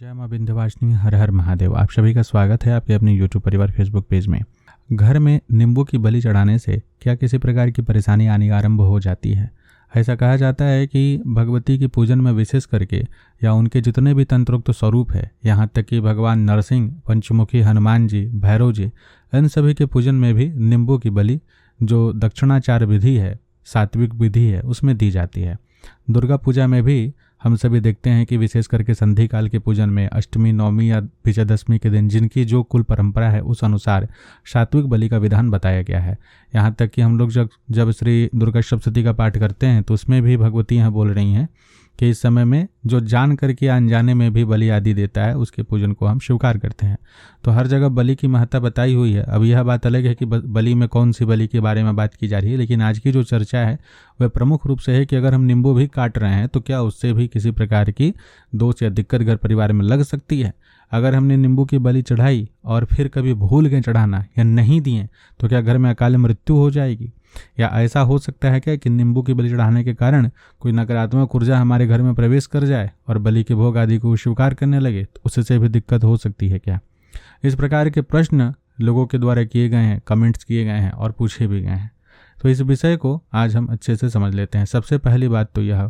जय मां विंध्यवासिनी, हर हर महादेव। आप सभी का स्वागत है आपके अपने YouTube परिवार फेसबुक पेज में। घर में नींबू की बलि चढ़ाने से क्या किसी प्रकार की परेशानी आनी आरंभ हो जाती है? ऐसा कहा जाता है कि भगवती की पूजन में विशेष करके या उनके जितने भी तंत्रोक्त स्वरूप है, यहाँ तक कि भगवान नरसिंह, पंचमुखी हनुमान जी, भैरव जी, इन सभी के पूजन में भी नींबू की बलि जो दक्षिणाचार विधि है, सात्विक विधि है, उसमें दी जाती है। दुर्गा पूजा में भी हम सभी देखते हैं कि विशेष करके संधि काल के पूजन में अष्टमी, नवमी या विजयदशमी के दिन जिनकी जो कुल परंपरा है उस अनुसार सात्विक बलि का विधान बताया गया है। यहाँ तक कि हम लोग जब श्री दुर्गा सप्तशती का पाठ करते हैं तो उसमें भी भगवती यहाँ बोल रही हैं कि इस समय में जो जान करके अनजाने में भी बलि आदि देता है उसके पूजन को हम स्वीकार करते हैं। तो हर जगह बलि की महत्ता बताई हुई है। अब यह बात अलग है कि बलि में कौन सी बलि के बारे में बात की जा रही है, लेकिन आज की जो चर्चा है वह प्रमुख रूप से है कि अगर हम नींबू भी काट रहे हैं तो क्या उससे भी किसी प्रकार की दोष या दिक्कत घर परिवार में लग सकती है? अगर हमने नींबू की बलि चढ़ाई और फिर कभी भूल गए चढ़ाना या नहीं दिए तो क्या घर में अकाल मृत्यु हो जाएगी? या ऐसा हो सकता है क्या कि नींबू की बलि चढ़ाने के कारण कोई नकारात्मक ऊर्जा हमारे घर में प्रवेश कर जाए और बलि के भोग आदि को स्वीकार करने लगे, तो उससे भी दिक्कत हो सकती है क्या? इस प्रकार के प्रश्न लोगों के द्वारा किए गए हैं, कमेंट्स किए गए हैं और पूछे भी गए हैं। तो इस विषय को आज हम अच्छे से समझ लेते हैं। सबसे पहली बात तो यह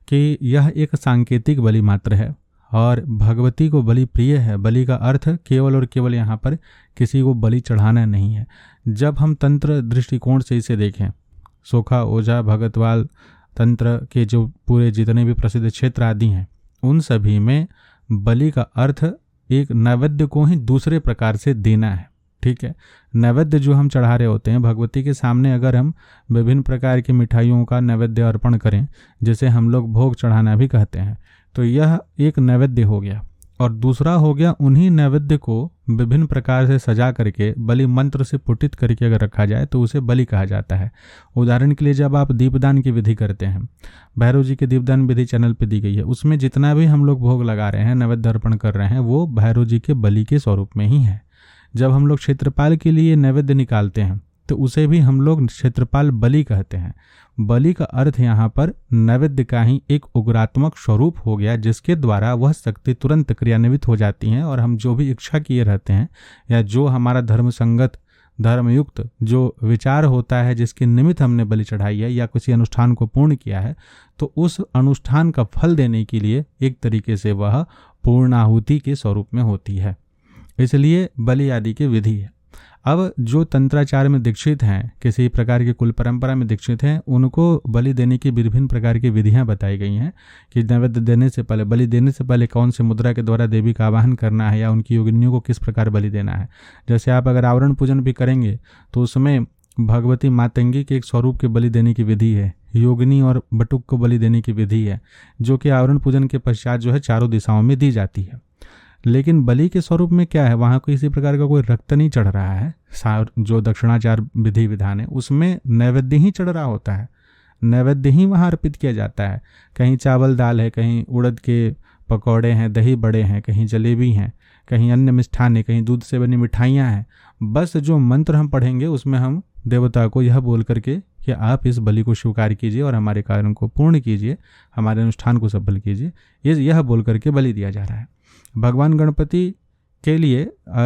कि यह एक सांकेतिक बलि मात्र है और भगवती को बलि प्रिय है। बलि का अर्थ केवल और केवल यहाँ पर किसी को बलि चढ़ाना नहीं है। जब हम तंत्र दृष्टिकोण से इसे देखें, सोखा, ओझा, भगतवाल तंत्र के जो पूरे जितने भी प्रसिद्ध क्षेत्र आदि हैं उन सभी में बलि का अर्थ एक नैवेद्य को ही दूसरे प्रकार से देना है। ठीक है, नैवेद्य जो हम चढ़ा रहे होते हैं भगवती के सामने, अगर हम विभिन्न प्रकार की मिठाइयों का नैवेद्य अर्पण करें, जिसे हम लोग भोग चढ़ाना भी कहते हैं, तो यह एक नैवेद्य हो गया। और दूसरा हो गया उन्हीं नैवेद्य को विभिन्न प्रकार से सजा करके बलि मंत्र से पुटित करके अगर रखा जाए तो उसे बलि कहा जाता है। उदाहरण के लिए जब आप दीपदान की विधि करते हैं, भैरव जी की दीपदान विधि चैनल पे दी गई है, उसमें जितना भी हम लोग भोग लगा रहे हैं, नैवेद्य अर्पण कर रहे हैं, वो भैरव जी के बलि के स्वरूप में ही है। जब हम लोग क्षेत्रपाल के लिए नैवेद्य निकालते हैं तो उसे भी हम लोग क्षेत्रपाल बलि कहते हैं। बलि का अर्थ यहाँ पर नैवेद्य का ही एक उग्रात्मक स्वरूप हो गया, जिसके द्वारा वह शक्ति तुरंत क्रियान्वित हो जाती हैं और हम जो भी इच्छा किए रहते हैं या जो हमारा धर्म संगत, धर्मयुक्त जो विचार होता है जिसके निमित्त हमने बलि चढ़ाई है या किसी अनुष्ठान को पूर्ण किया है, तो उस अनुष्ठान का फल देने के लिए एक तरीके से वह पूर्णाहुति के स्वरूप में होती है। इसलिए बलि आदि की विधि है। अब जो तंत्राचार में दीक्षित हैं, किसी प्रकार की कुल परंपरा में दीक्षित हैं, उनको बलि देने की विभिन्न प्रकार की विधियां बताई गई हैं कि नैवेद्य देने से पहले, बलि देने से पहले कौन से मुद्रा के द्वारा देवी का आवाहन करना है या उनकी योगिनियों को किस प्रकार बलि देना है। जैसे आप अगर आवरण पूजन भी करेंगे तो उसमें भगवती मातंगी के एक स्वरूप के बलि देने की विधि है, योगिनी और बटुक को बलि देने की विधि है, जो कि आवरण पूजन के पश्चात जो है चारों दिशाओं में दी जाती है। लेकिन बलि के स्वरूप में क्या है, वहाँ किसी प्रकार का कोई रक्त नहीं चढ़ रहा है। जो दक्षिणाचार विधि विधान है उसमें नैवेद्य ही चढ़ रहा होता है, नैवेद्य ही वहाँ अर्पित किया जाता है। कहीं चावल दाल है, कहीं उड़द के पकौड़े हैं, दही बड़े हैं, कहीं जलेबी हैं, कहीं अन्य मिष्ठान है, कहीं दूध से बनी मिठाइयाँ हैं। बस जो मंत्र हम पढ़ेंगे उसमें हम देवता को यह बोल करके कि आप इस बलि को स्वीकार कीजिए और हमारे कार्यों को पूर्ण कीजिए, हमारे अनुष्ठान को सफल कीजिए, यह बोल करके बलि दिया जा रहा है। भगवान गणपति के लिए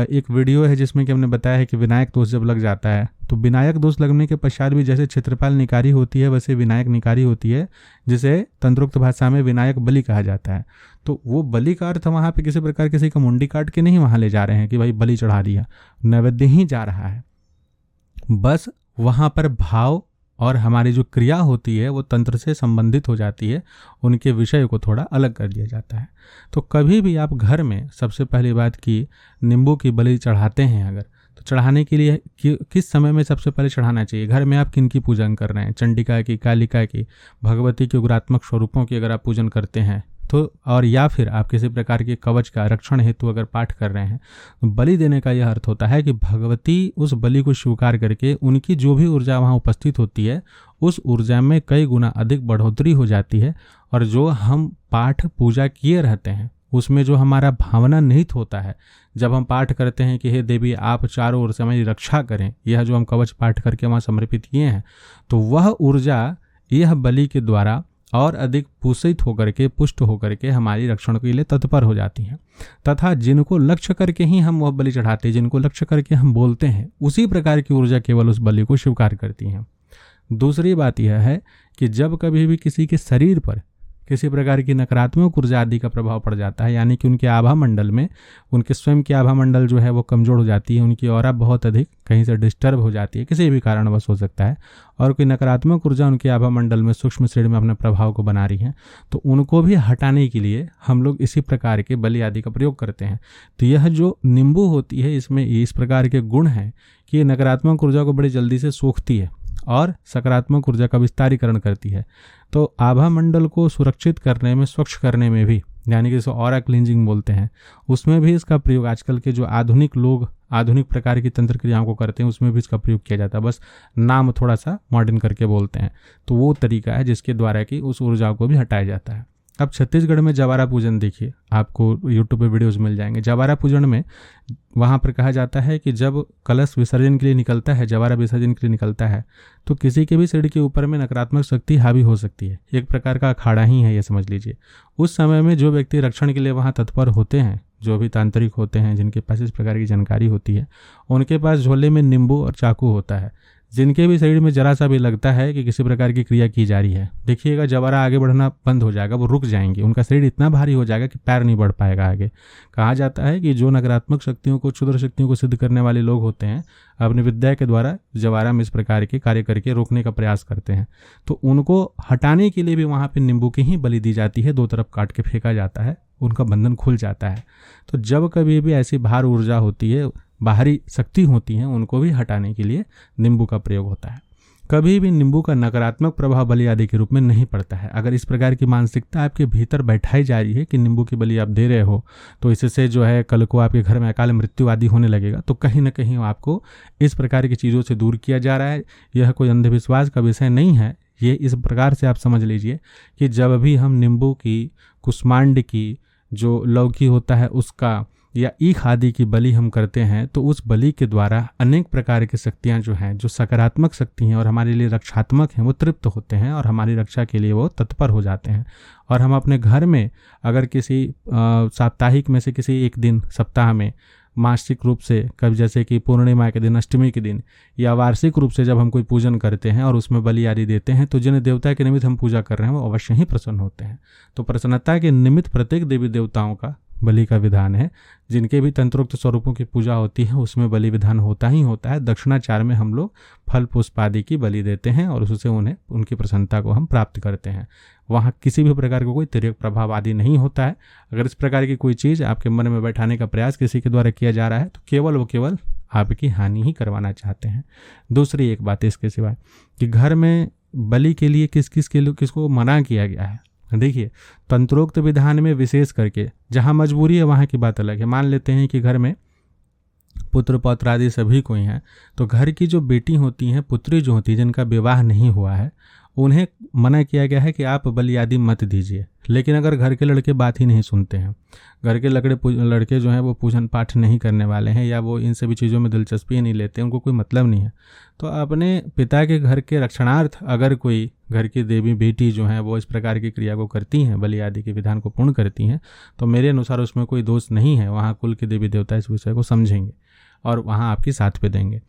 एक वीडियो है जिसमें कि हमने बताया है कि विनायक दोष जब लग जाता है तो विनायक दोष लगने के पश्चात भी जैसे क्षेत्रपाल निकारी होती है वैसे विनायक निकारी होती है, जिसे तंत्रोक्त भाषा में विनायक बलि कहा जाता है। तो वो बलि का अर्थ वहाँ पे किसी प्रकार किसी का मुंडी काट के नहीं वहाँ ले जा रहे हैं कि भाई बलि चढ़ा दिया, नैवेद्य ही जा रहा है। बस वहाँ पर भाव और हमारी जो क्रिया होती है वो तंत्र से संबंधित हो जाती है, उनके विषय को थोड़ा अलग कर दिया जाता है। तो कभी भी आप घर में सबसे पहली बात की नींबू की बलि चढ़ाते हैं अगर, तो चढ़ाने के लिए किस समय में सबसे पहले चढ़ाना चाहिए? घर में आप किन की पूजन कर रहे हैं? चंडिका की, कालिका की, भगवती के उग्रात्मक स्वरूपों की अगर आप पूजन करते हैं तो, और या फिर आप किसी प्रकार के कवच का रक्षण हेतु अगर पाठ कर रहे हैं, तो बलि देने का यह अर्थ होता है कि भगवती उस बलि को स्वीकार करके उनकी जो भी ऊर्जा वहाँ उपस्थित होती है उस ऊर्जा में कई गुना अधिक बढ़ोतरी हो जाती है, और जो हम पाठ पूजा किए रहते हैं उसमें जो हमारा भावना निहित होता है, जब हम पाठ करते हैं कि हे देवी आप चारों ओर से हमारी रक्षा करें, यह जो हम कवच पाठ करके वहाँ समर्पित किए हैं, तो वह ऊर्जा यह बलि के द्वारा और अधिक पोषित होकर के, पुष्ट होकर के हमारी रक्षण के लिए तत्पर हो जाती हैं, तथा जिनको लक्ष्य करके ही हम वह बलि चढ़ाते हैं, जिनको लक्ष्य करके हम बोलते हैं, उसी प्रकार की ऊर्जा केवल उस बलि को स्वीकार करती हैं। दूसरी बात यह है कि जब कभी भी किसी के शरीर पर किसी प्रकार की नकारात्मक ऊर्जा आदि का प्रभाव पड़ जाता है, यानी कि उनके आभा मंडल में, उनके स्वयं की आभा मंडल जो है वो कमजोर हो जाती है, उनकी ऑरा बहुत अधिक कहीं से डिस्टर्ब हो जाती है, किसी भी कारणवश हो सकता है, और कोई नकारात्मक ऊर्जा उनके आभा मंडल में सूक्ष्म शरीर में अपने प्रभाव को बना रही है, तो उनको भी हटाने के लिए हम लोग इसी प्रकार के बलि आदि का प्रयोग करते हैं। तो यह जो नींबू होती है, इसमें इस प्रकार के गुण हैं कि ये नकारात्मक ऊर्जा को बड़ी जल्दी से सोखती है और सकारात्मक ऊर्जा का विस्तारीकरण करती है। तो आभा मंडल को सुरक्षित करने में, स्वच्छ करने में भी, यानी कि इसको ऑरा क्लींजिंग बोलते हैं, उसमें भी इसका प्रयोग आजकल के जो आधुनिक लोग आधुनिक प्रकार की तंत्र क्रियाओं को करते हैं उसमें भी इसका प्रयोग किया जाता है, बस नाम थोड़ा सा मॉडर्न करके बोलते हैं। तो वो तरीका है जिसके द्वारा कि उस ऊर्जा को भी हटाया जाता है। अब छत्तीसगढ़ में जवारा पूजन देखिए, आपको यूट्यूब पे वीडियोस मिल जाएंगे। जवारा पूजन में वहाँ पर कहा जाता है कि जब कलश विसर्जन के लिए निकलता है, जवारा विसर्जन के लिए निकलता है, तो किसी के भी शरीर के ऊपर में नकारात्मक शक्ति हावी हो सकती है। एक प्रकार का अखाड़ा ही है ये, समझ लीजिए। उस समय में जो व्यक्ति रक्षण के लिए वहाँ तत्पर होते हैं, जो भी तांत्रिक होते हैं, जिनके पास इस प्रकार की जानकारी होती है, उनके पास झोले में नींबू और चाकू होता है। जिनके भी शरीर में जरा सा भी लगता है कि किसी प्रकार की क्रिया की जा रही है, देखिएगा जवारा आगे बढ़ना बंद हो जाएगा, वो रुक जाएंगे, उनका शरीर इतना भारी हो जाएगा कि पैर नहीं बढ़ पाएगा आगे। कहा जाता है कि जो नकारात्मक शक्तियों को, क्षुद्र शक्तियों को सिद्ध करने वाले लोग होते हैं, अपनी विद्या के द्वारा जवारा में इस प्रकार के कार्य करके रोकने का प्रयास करते हैं। तो उनको हटाने के लिए भी वहाँ पे नींबू की ही बलि दी जाती है, दो तरफ काट के फेंका जाता है, उनका बंधन खुल जाता है। तो जब कभी भी ऐसी भार ऊर्जा होती है, बाहरी शक्ति होती हैं, उनको भी हटाने के लिए नींबू का प्रयोग होता है। कभी भी नींबू का नकारात्मक प्रभाव बलि आदि के रूप में नहीं पड़ता है। अगर इस प्रकार की मानसिकता आपके भीतर बैठाई जा रही है कि नींबू की बलि आप दे रहे हो तो इससे जो है कल को आपके घर में अकाल मृत्यु आदि होने लगेगा, तो कहीं ना कहीं आपको इस प्रकार की चीज़ों से दूर किया जा रहा है। यह कोई अंधविश्वास का विषय नहीं है। ये इस प्रकार से आप समझ लीजिए कि जब भी हम नींबू की, कुष्मांड की, जो लौकी होता है उसका, या ईख आदि की बलि हम करते हैं, तो उस बलि के द्वारा अनेक प्रकार की शक्तियां जो हैं, जो सकारात्मक शक्ति हैं और हमारे लिए रक्षात्मक हैं, वो तृप्त होते हैं और हमारी रक्षा के लिए वो तत्पर हो जाते हैं। और हम अपने घर में अगर किसी साप्ताहिक में से किसी एक दिन सप्ताह में मासिक रूप से, कभी जैसे कि पूर्णिमा के दिन, अष्टमी के दिन, या वार्षिक रूप से जब हम कोई पूजन करते हैं और उसमें बलि आदि देते हैं, तो जिन देवता के निमित्त हम पूजा कर रहे हैं वो अवश्य ही प्रसन्न होते हैं। तो प्रसन्नता के निमित्त प्रत्येक देवी देवताओं का बलि का विधान है। जिनके भी तंत्रोक्त स्वरूपों की पूजा होती है उसमें बलि विधान होता ही होता है। दक्षिणाचार में हम लोग फल पुष्प आदि की बलि देते हैं और उससे उन्हें, उनकी प्रसन्नता को हम प्राप्त करते हैं। वहाँ किसी भी प्रकार का कोई तिर्यक प्रभाव आदि नहीं होता है। अगर इस प्रकार की कोई चीज़ आपके मन में बैठाने का प्रयास किसी के द्वारा किया जा रहा है तो केवल आपकी हानि ही करवाना चाहते हैं। दूसरी एक बात इसके सिवाय कि घर में बलि के लिए किसको मना किया गया है। देखिए, तंत्रोक्त विधान में विशेष करके जहाँ मजबूरी है वहाँ की बात अलग है। मान लेते हैं कि घर में पुत्र पौत्र आदि सभी कोई हैं, तो घर की जो बेटी होती हैं, पुत्री जो होती है, जिनका विवाह नहीं हुआ है, उन्हें मना किया गया है कि आप बलि आदि मत दीजिए। लेकिन अगर घर के लड़के बात ही नहीं सुनते हैं, घर के लड़के जो हैं वो पूजन पाठ नहीं करने वाले हैं, या वो इन सभी चीज़ों में दिलचस्पी नहीं लेते, उनको कोई मतलब नहीं है, तो अपने पिता के घर के रक्षणार्थ अगर कोई घर की देवी बेटी जो हैं वो इस प्रकार की क्रिया को करती हैं, बलि आदि के विधान को पूर्ण करती हैं, तो मेरे अनुसार उसमें कोई दोष नहीं है। वहाँ कुल के देवी देवता इस विषय को समझेंगे और वहाँ आपकी साथ पे देंगे।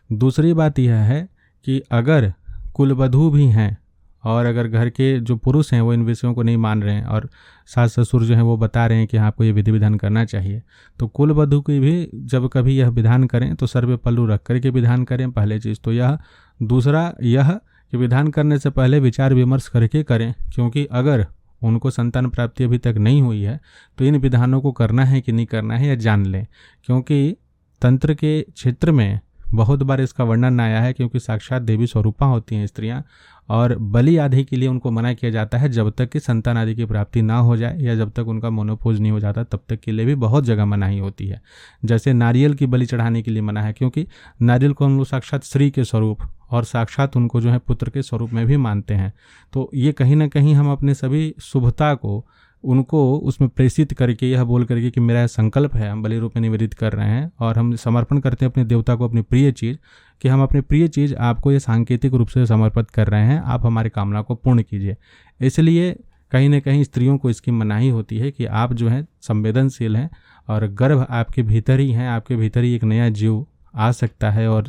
दूसरी बात यह है कि अगर कुलवधू भी हैं और अगर घर के जो पुरुष हैं वो इन विषयों को नहीं मान रहे हैं और सास ससुर जो हैं वो बता रहे हैं कि आपको ये विधि विधान करना चाहिए, तो कुलवधू की भी जब कभी यह विधान करें तो सर पे पल्लू रख करके विधान करें, पहले चीज़ तो यह। दूसरा यह कि विधान करने से पहले विचार विमर्श करके करें, क्योंकि अगर उनको संतान प्राप्ति अभी तक नहीं हुई है तो इन विधानों को करना है कि नहीं करना है या जान लें। क्योंकि तंत्र के क्षेत्र में बहुत बार इसका वर्णन आया है, क्योंकि साक्षात देवी स्वरूपा होती हैं स्त्रियां, और बलि आदि के लिए उनको मना किया जाता है जब तक कि संतान आदि की प्राप्ति ना हो जाए, या जब तक उनका मोनोपोज नहीं हो जाता तब तक के लिए भी बहुत जगह मनाही होती है। जैसे नारियल की बलि चढ़ाने के लिए मना है, क्योंकि नारियल को हम लोग साक्षात स्त्री के स्वरूप और साक्षात उनको जो है पुत्र के स्वरूप में भी मानते हैं। तो ये कहीं ना कहीं हम अपने सभी शुभता को उनको उसमें प्रेषित करके यह बोल करके कि मेरा संकल्प है, हम बलि रूप में निवेदित कर रहे हैं और हम समर्पण करते हैं अपने देवता को अपनी प्रिय चीज़, कि हम अपनी प्रिय चीज़ आपको ये सांकेतिक रूप से समर्पित कर रहे हैं, आप हमारी कामना को पूर्ण कीजिए। इसलिए कहीं ना कहीं स्त्रियों को इसकी मनाही होती है कि आप जो है संवेदनशील हैं और गर्भ आपके भीतर ही हैं, आपके भीतर ही एक नया जीव आ सकता है और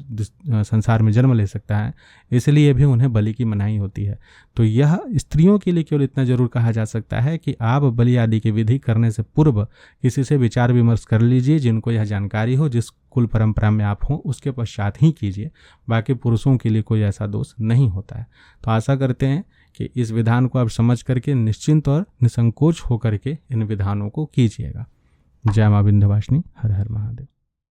संसार में जन्म ले सकता है, इसलिए भी उन्हें बलि की मनाही होती है। तो यह स्त्रियों के लिए केवल इतना जरूर कहा जा सकता है कि आप बलि आदि की विधि करने से पूर्व किसी से विचार विमर्श कर लीजिए, जिनको यह जानकारी हो, जिस कुल परंपरा में आप हों उसके पश्चात ही कीजिए। बाकी पुरुषों के लिए कोई ऐसा दोष नहीं होता है। तो आशा करते हैं कि इस विधान को आप समझ करके निश्चिंत और निसंकोच होकर के इन विधानों को कीजिएगा। जय मां विंध्यवासिनी। हर हर महादेव।